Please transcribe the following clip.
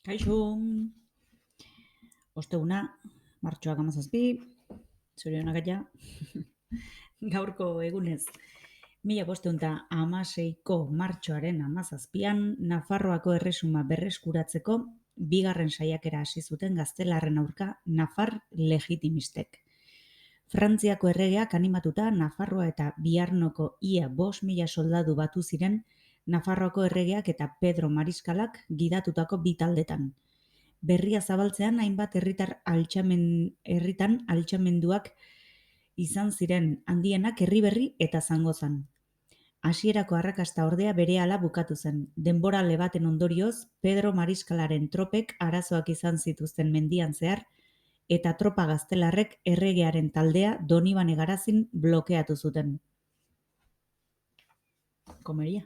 Kaixo, osteguna, martxoak 17, zorionak ja, gaurko egunez. 1516ko martxoaren 17an, Nafarroako erresuma berreskuratzeko bigarren saiakera hasi zuten gaztelarren aurka nafar legitimistek. Frantziako erregeak animatuta Nafarroa eta Biarnoko ia 5.000 soldadu batu ziren Nafarroako erregeak eta Pedro Mariskalak gidatutako bi taldetan. Berria zabaltzean hainbat herritan altxamenduak izan ziren, handienak Erriberri eta Zangozan. Hasierako arrakasta ordea berehala bukatu zen. Denborale baten ondorioz, Pedro Mariskalaren tropek arazoak izan zituzten mendian zehar, eta tropa gaztelarrek erregearen taldea Donibane Garazin blokeatu zuten. Komeria.